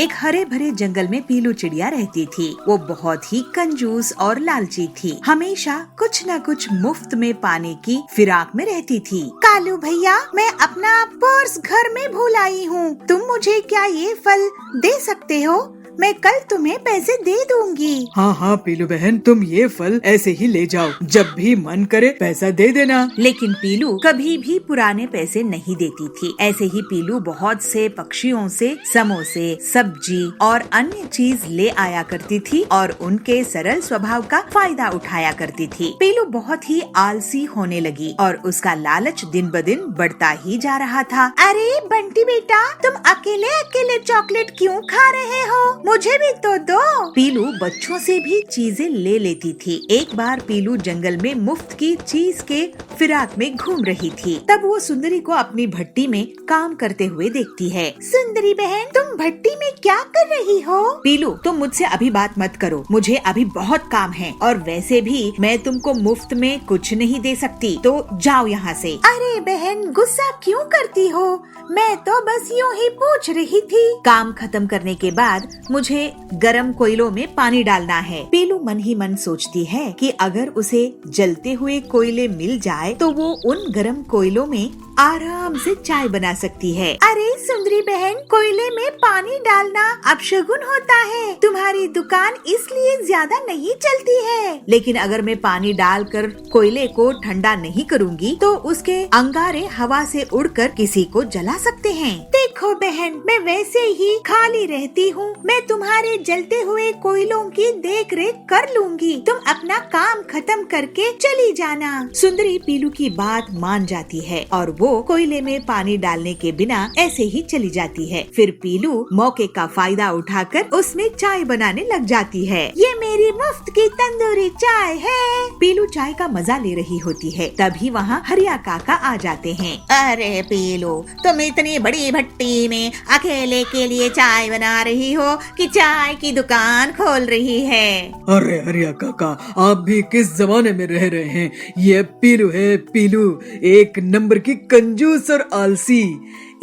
एक हरे भरे जंगल में पीलू चिड़िया रहती थी। वो बहुत ही कंजूस और लालची थी। हमेशा कुछ न कुछ मुफ्त में पाने की फिराक में रहती थी। कालू भैया, मैं अपना पर्स घर में भूल आई हूँ। तुम मुझे क्या ये फल दे सकते हो? मैं कल तुम्हें पैसे दे दूंगी। हाँ हाँ पीलू बहन, तुम ये फल ऐसे ही ले जाओ, जब भी मन करे पैसा दे देना। लेकिन पीलू कभी भी पुराने पैसे नहीं देती थी। ऐसे ही पीलू बहुत से पक्षियों से समोसे, सब्जी और अन्य चीज ले आया करती थी और उनके सरल स्वभाव का फायदा उठाया करती थी। पीलू बहुत ही आलसी होने लगी और उसका लालच दिन ब दिन बढ़ता ही जा रहा था। अरे बंटी बेटा, तुम अकेले अकेले चॉकलेट क्यों खा रहे हो? मुझे भी तो दो। पीलू बच्चों से भी चीजें ले लेती थी। एक बार पीलू जंगल में मुफ्त की चीज के फिराक में घूम रही थी। तब वो सुंदरी को अपनी भट्टी में काम करते हुए देखती है। सुंदरी बहन, तुम भट्टी में क्या कर रही हो? पीलू, तुम मुझसे अभी बात मत करो, मुझे अभी बहुत काम है और वैसे भी मैं तुमको मुफ्त में कुछ नहीं दे सकती, तो जाओ यहाँ से। अरे बहन, गुस्सा क्यों करती हो? मैं तो बस यूं ही पूछ रही थी। काम खत्म करने के बाद मुझे गरम कोयलों में पानी डालना है। पीलू मन ही मन सोचती है कि अगर उसे जलते हुए कोयले मिल जाए तो वो उन गरम कोयलों में आराम से चाय बना सकती है। अरे सुंदरी बहन, कोयले में पानी डालना अपशगुन होता है। तुम्हारी दुकान इसलिए ज्यादा नहीं चलती है। लेकिन अगर मैं पानी डालकर कोयले को ठंडा नहीं करूंगी तो उसके अंगारे हवा से उड़कर किसी को जला सकते हैं। देखो बहन, मैं वैसे ही खाली रहती हूँ। मैं तुम्हारे जलते हुए कोयलों की देख रेख कर लूंगी। तुम अपना काम खत्म करके चली जाना। सुंदरी पीलू की बात मान जाती है और वो कोयले में पानी डालने के बिना ऐसे ही चली जाती है। फिर पीलू मौके का फायदा उठाकर उसमें चाय बनाने लग जाती है। ये मेरी मुफ्त की तंदूरी चाय है। पीलू चाय का मजा ले रही होती है, तभी वहाँ हरिया काका आ जाते हैं। अरे पीलू, तुम इतनी बड़ी भट्टी में अकेले के लिए चाय बना रही हो कि चाय की दुकान खोल रही है? अरे हरिया काका, आप भी किस जमाने में रह रहे हैं? ये पीलू है, पीलू एक नंबर की कंजूस और आलसी।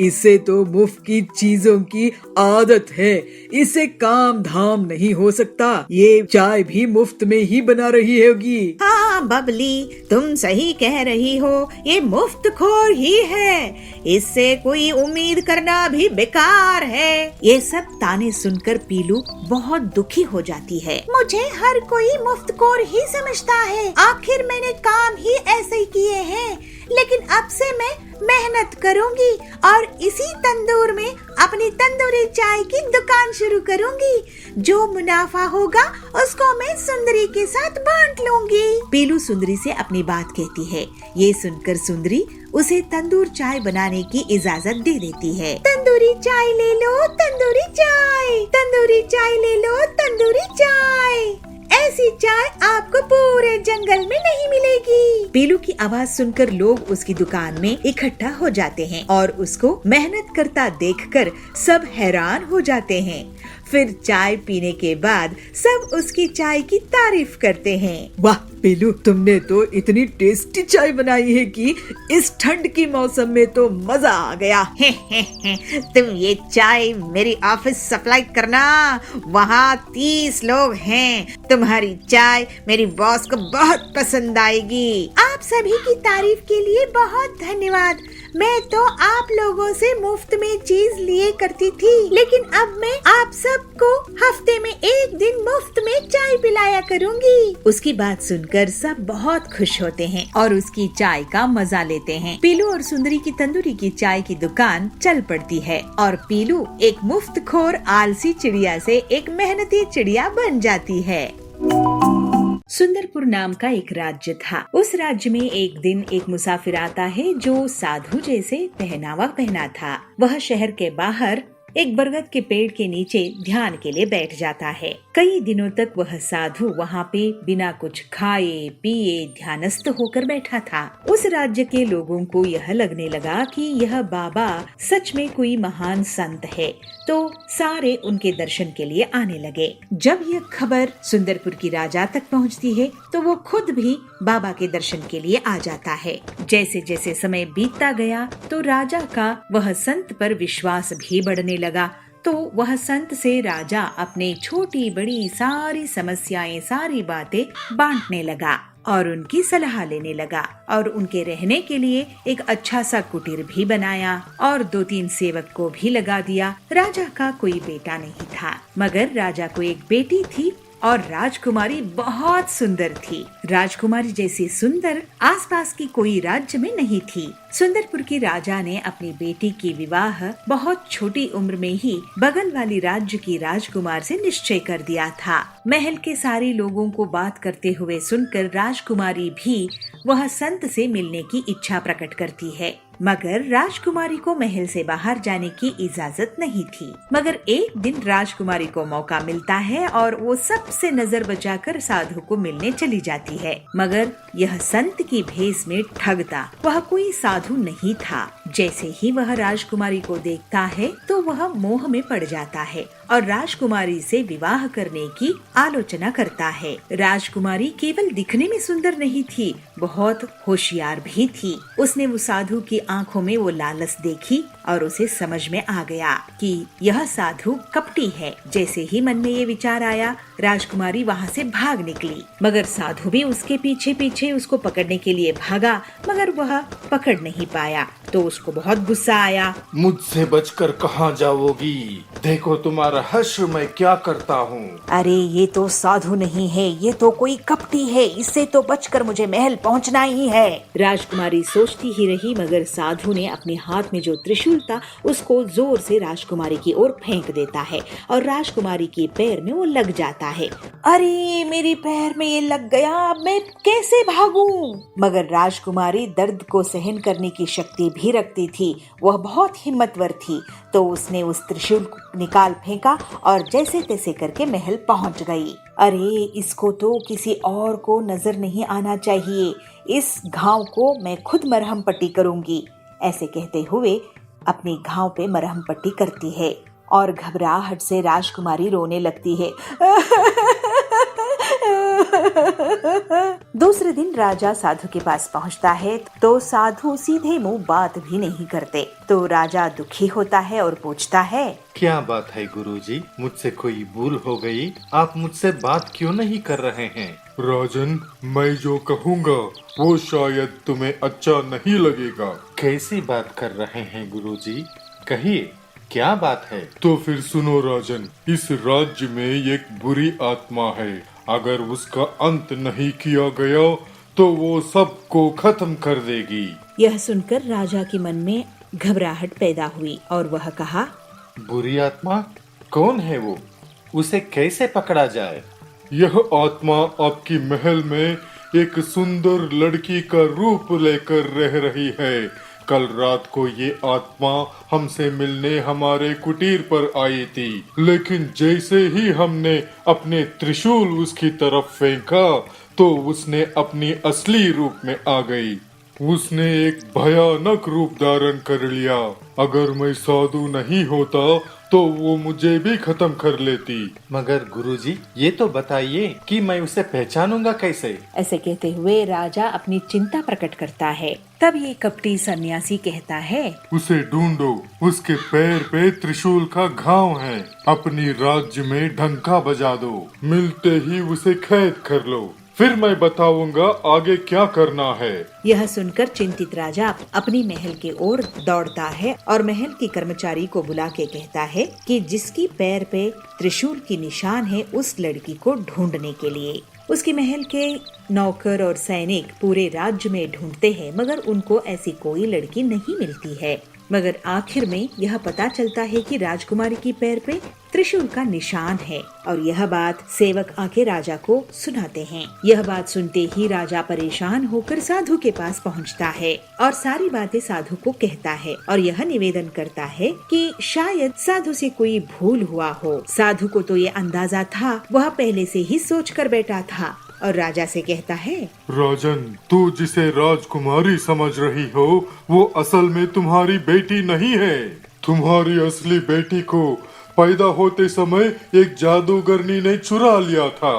इसे तो मुफ्त की चीजों की आदत है। इसे काम धाम नहीं हो सकता। ये चाय भी मुफ्त में ही बना रही होगी। हाँ बबली, तुम सही कह रही हो। ये मुफ्त खोर ही है। इससे कोई उम्मीद करना भी बेकार है। ये सब ताने सुनकर पीलू बहुत दुखी हो जाती है। मुझे हर कोई मुफ्तखोर ही समझता है। आखिर मैंने काम ही ऐसे ही किए हैं। लेकिन अब से मैं मेहनत करूंगी और इसी तंदूर में अपनी तंदूरी चाय की दुकान शुरू करूंगी। जो मुनाफा होगा उसको मैं सुंदरी के साथ बांट लूंगी। पीलू सुंदरी से अपनी बात कहती है। ये सुनकर सुंदरी उसे तंदूर चाय बनाने की इजाजत दे देती है। तंदूरी चाय ले लो, तंदूरी चाय, तंदूरी चाय ले लो, तंदूरी चाय। ऐसी चाय आपको पूरे जंगल में नहीं मिलेगी। पीलू की आवाज सुनकर लोग उसकी दुकान में इकट्ठा हो जाते हैं और उसको मेहनत करता देखकर सब हैरान हो जाते हैं। फिर चाय पीने के बाद सब उसकी चाय की तारीफ करते हैं। वाह पीलू, तुमने तो इतनी टेस्टी चाय बनाई है कि इस ठंड की मौसम में तो मजा आ गया। तुम ये चाय मेरी ऑफिस सप्लाई करना, वहाँ 30 लोग हैं। तुम्हारी चाय मेरी बॉस को बहुत पसंद आएगी। आप सभी की तारीफ के लिए बहुत धन्यवाद। मैं तो आप लोगों से मुफ्त में चीज लिए करती थी, लेकिन अब मैं आप सबको हफ्ते में एक दिन मुफ्त में चाय पिलाया करूंगी। उसकी बात सुनकर सब बहुत खुश होते हैं और उसकी चाय का मजा लेते हैं। पीलू और सुंदरी की तंदूरी की चाय की दुकान चल पड़ती है और पीलू एक मुफ्तखोर आलसी चिड़िया से एक मेहनती चिड़िया बन जाती है। सुंदरपुर नाम का एक राज्य था। उस राज्य में एक दिन एक मुसाफिर आता है जो साधु जैसे पहनावा पहना था। वह शहर के बाहर एक बरगद के पेड़ के नीचे ध्यान के लिए बैठ जाता है। कई दिनों तक वह साधु वहाँ पे बिना कुछ खाए पिए ध्यानस्थ होकर बैठा था। उस राज्य के लोगों को यह लगने लगा कि यह बाबा सच में कोई महान संत है, तो सारे उनके दर्शन के लिए आने लगे। जब यह खबर सुंदरपुर की राजा तक पहुँचती है तो वो खुद भी बाबा के दर्शन के लिए आ जाता है। जैसे जैसे समय बीतता गया तो राजा का वह संत पर विश्वास भी बढ़ने लगा। तो वह संत से राजा अपने छोटी बड़ी सारी समस्याएं, सारी बातें बांटने लगा और उनकी सलाह लेने लगा और उनके रहने के लिए एक अच्छा सा कुटीर भी बनाया और 2-3 सेवक को भी लगा दिया। राजा का कोई बेटा नहीं था, मगर राजा को एक बेटी थी और राजकुमारी बहुत सुंदर थी। राजकुमारी जैसी सुंदर आसपास की कोई राज्य में नहीं थी। सुंदरपुर की राजा ने अपनी बेटी की विवाह बहुत छोटी उम्र में ही बगल वाली राज्य की राजकुमार से निश्चय कर दिया था। महल के सारे लोगों को बात करते हुए सुनकर राजकुमारी भी वह संत से मिलने की इच्छा प्रकट करती है, मगर राजकुमारी को महल से बाहर जाने की इजाजत नहीं थी। मगर एक दिन राजकुमारी को मौका मिलता है और वो सबसे नजर बचाकर साधु को मिलने चली जाती है, मगर यह संत की भेष में ठग था। वह कोई साधु नहीं था। जैसे ही वह राजकुमारी को देखता है तो वह मोह में पड़ जाता है और राजकुमारी से विवाह करने की आलोचना करता है। राजकुमारी केवल दिखने में सुंदर नहीं थी, बहुत होशियार भी थी। उसने वो साधु की आंखों में वो लालच देखी और उसे समझ में आ गया कि यह साधु कपटी है। जैसे ही मन में ये विचार आया, राजकुमारी वहाँ से भाग निकली, मगर साधु भी उसके पीछे पीछे उसको पकड़ने के लिए भागा, मगर वह पकड़ नहीं पाया। तो उसको बहुत गुस्सा आया। मुझसे बचकर कहाँ जाओगी? देखो तुम्हारा हश्र मैं क्या करता हूँ। अरे ये तो साधु नहीं है, ये तो कोई कपटी है, इससे तो बचकर मुझे महल पहुँचना ही है। राजकुमारी सोचती ही रही, मगर साधु ने अपने हाथ में जो त्रिशूल था उसको जोर से राजकुमारी की ओर फेंक देता है और राजकुमारी के पैर में वो लग जाता है। अरे मेरे पैर में ये लग गया, अब मैं कैसे भागूं? मगर राजकुमारी दर्द को सहन करने की शक्ति भी रखती थी, वह बहुत हिम्मतवर थी। तो उसने उस त्रिशूल को निकाल फेंका और जैसे तैसे करके महल पहुंच गई। अरे इसको तो किसी और को नजर नहीं आना चाहिए, इस घाव को मैं खुद मरहम पट्टी करूंगी। ऐसे कहते हुए अपनी घाव पे मरहम पट्टी करती है और घबराहट से राजकुमारी रोने लगती है। दूसरे दिन राजा साधु के पास पहुंचता है तो साधु सीधे मुंह बात भी नहीं करते। तो राजा दुखी होता है और पूछता है, क्या बात है गुरुजी? मुझसे कोई भूल हो गई? आप मुझसे बात क्यों नहीं कर रहे हैं? राजन, मैं जो कहूँगा वो शायद तुम्हें अच्छा नहीं लगेगा। कैसी बात कर रहे हैं गुरुजी? कहिए, क्या बात है? तो फिर सुनो राजन, इस राज्य में एक बुरी आत्मा है। अगर उसका अंत नहीं किया गया तो वो सबको खत्म कर देगी। यह सुनकर राजा के मन में घबराहट पैदा हुई और वह कहा, बुरी आत्मा कौन है वो? उसे कैसे पकड़ा जाए? यह आत्मा आपकी महल में एक सुंदर लड़की का रूप लेकर रह रही है। कल रात को ये आत्मा हमसे मिलने हमारे कुटीर पर आई थी, लेकिन जैसे ही हमने अपने त्रिशूल उसकी तरफ फेंका तो उसने अपनी असली रूप में आ गई। उसने एक भयानक रूप धारण कर लिया। अगर मैं साधु नहीं होता तो वो मुझे भी खत्म कर लेती। मगर गुरुजी, ये तो बताइए कि मैं उसे पहचानूंगा कैसे? ऐसे कहते हुए राजा अपनी चिंता प्रकट करता है। तब ये कपटी सन्यासी कहता है, उसे ढूंढो, उसके पैर पे त्रिशूल का घाव है। अपनी राज्य में डंका बजा दो, मिलते ही उसे कैद कर लो, फिर मैं बताऊंगा आगे क्या करना है। यह सुनकर चिंतित राजा अपनी महल की ओर दौड़ता है और महल के कर्मचारी को बुला के कहता है कि जिसकी पैर पे त्रिशूल की निशान है उस लड़की को ढूंढने के लिए। उसके महल के नौकर और सैनिक पूरे राज्य में ढूंढते हैं, मगर उनको ऐसी कोई लड़की नहीं मिलती है। मगर आखिर में यह पता चलता है कि राजकुमारी की पैर पे त्रिशूल का निशान है और यह बात सेवक आके राजा को सुनाते हैं। यह बात सुनते ही राजा परेशान होकर साधु के पास पहुंचता है और सारी बातें साधु को कहता है और यह निवेदन करता है कि शायद साधु से कोई भूल हुआ हो। साधु को तो ये अंदाजा था, वह पहले से ही सोच कर बैठा था और राजा से कहता है, राजन, तू जिसे राजकुमारी समझ रही हो वो असल में तुम्हारी बेटी नहीं है। तुम्हारी असली बेटी को पैदा होते समय एक जादूगरनी ने चुरा लिया था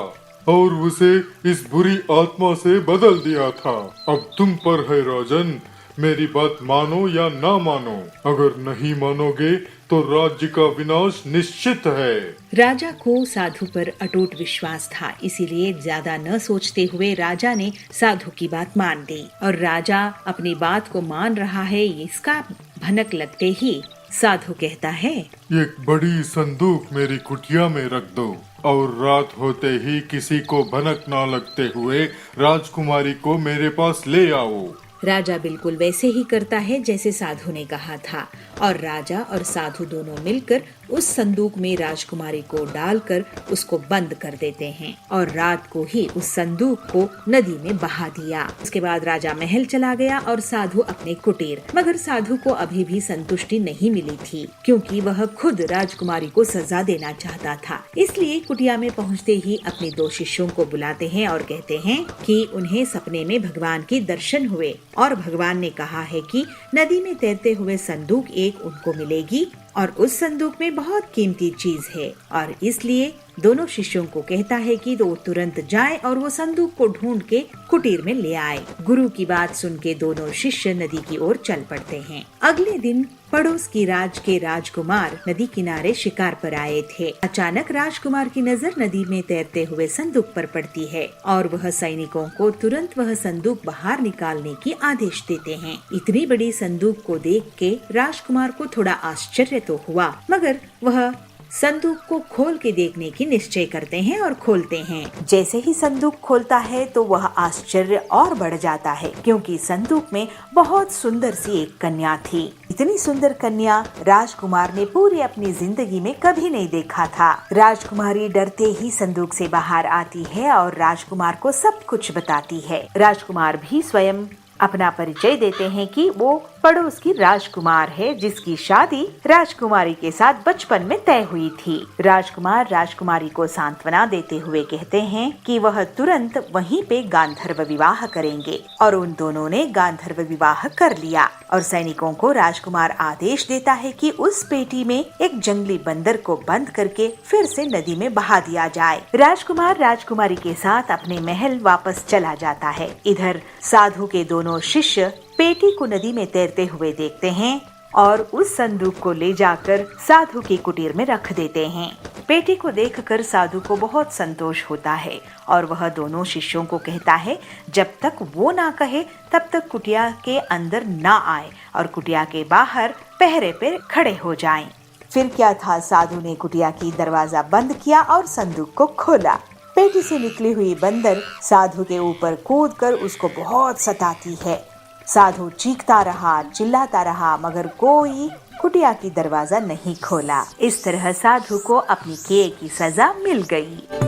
और उसे इस बुरी आत्मा से बदल दिया था। अब तुम पर है राजन, मेरी बात मानो या ना मानो, अगर नहीं मानोगे तो राज्य का विनाश निश्चित है। राजा को साधु पर अटूट विश्वास था, इसीलिए ज्यादा न सोचते हुए राजा ने साधु की बात मान ली। और राजा अपनी बात को मान रहा है इसका भनक लगते ही साधु कहता है, एक बड़ी संदूक मेरी कुटिया में रख दो और रात होते ही किसी को भनक ना लगते हुए राजकुमारी को मेरे पास ले आओ। राजा बिल्कुल वैसे ही करता है जैसे साधु ने कहा था और राजा और साधु दोनों मिलकर उस संदूक में राजकुमारी को डालकर उसको बंद कर देते हैं और रात को ही उस संदूक को नदी में बहा दिया। उसके बाद राजा महल चला गया और साधु अपने कुटीर। मगर साधु को अभी भी संतुष्टि नहीं मिली थी, क्योंकि वह खुद राजकुमारी को सजा देना चाहता था। इसलिए कुटिया में पहुँचते ही अपने 2 शिष्यों को बुलाते हैं और कहते हैं कि उन्हें सपने में भगवान के दर्शन हुए और भगवान ने कहा है कि नदी में तैरते हुए संदूक एक उनको मिलेगी और उस संदूक में बहुत कीमती चीज है और इसलिए दोनों शिष्यों को कहता है कि वो तुरंत जाए और वो संदूक को ढूंढ के कुटीर में ले आए। गुरु की बात सुन के दोनों शिष्य नदी की ओर चल पड़ते हैं। अगले दिन पड़ोस की राज के राजकुमार नदी किनारे शिकार पर आए थे। अचानक राजकुमार की नजर नदी में तैरते हुए संदूक पर पड़ती है और वह सैनिकों को तुरंत वह संदूक बाहर निकालने की आदेश देते हैं। इतनी बड़ी संदूक को देख के राजकुमार को थोड़ा आश्चर्य तो हुआ, मगर वह संदूक को खोल के देखने की निश्चय करते हैं और खोलते हैं। जैसे ही संदूक खोलता है तो वह आश्चर्य और बढ़ जाता है, क्योंकि संदूक में बहुत सुंदर सी एक कन्या थी। इतनी सुंदर कन्या राजकुमार ने पूरी अपनी जिंदगी में कभी नहीं देखा था। राजकुमारी डरते ही संदूक से बाहर आती है और राजकुमार को सब कुछ बताती है। राजकुमार भी स्वयं अपना परिचय देते हैं कि वो पड़ोस की राजकुमार है, जिसकी शादी राजकुमारी के साथ बचपन में तय हुई थी। राजकुमार राजकुमारी को सांत्वना देते हुए कहते हैं कि वह तुरंत वहीं पे गांधर्व विवाह करेंगे और उन दोनों ने गांधर्व विवाह कर लिया। और सैनिकों को राजकुमार आदेश देता है कि उस पेटी में एक जंगली बंदर को बंद करके फिर से नदी में बहा दिया जाए। राजकुमार राजकुमारी के साथ अपने महल वापस चला जाता है। इधर साधु के दोनों शिष्य पेटी को नदी में तैरते हुए देखते हैं और उस संदूक को ले जाकर साधु की कुटीर में रख देते हैं। पेटी को देखकर साधु को बहुत संतोष होता है और वह दोनों शिष्यों को कहता है जब तक वो ना कहे तब तक कुटिया के अंदर ना आए और कुटिया के बाहर पहरे पे खड़े हो जाएं। फिर क्या था, साधु ने कुटिया की दरवाजा बंद किया और संदूक को खोला। पेटी से निकली हुई बंदर साधु के ऊपर कूदकर उसको बहुत सताती है। साधु चीखता रहा, चिल्लाता रहा, मगर कोई कुटिया की दरवाजा नहीं खोला। इस तरह साधु को अपनी किए की सजा मिल गई।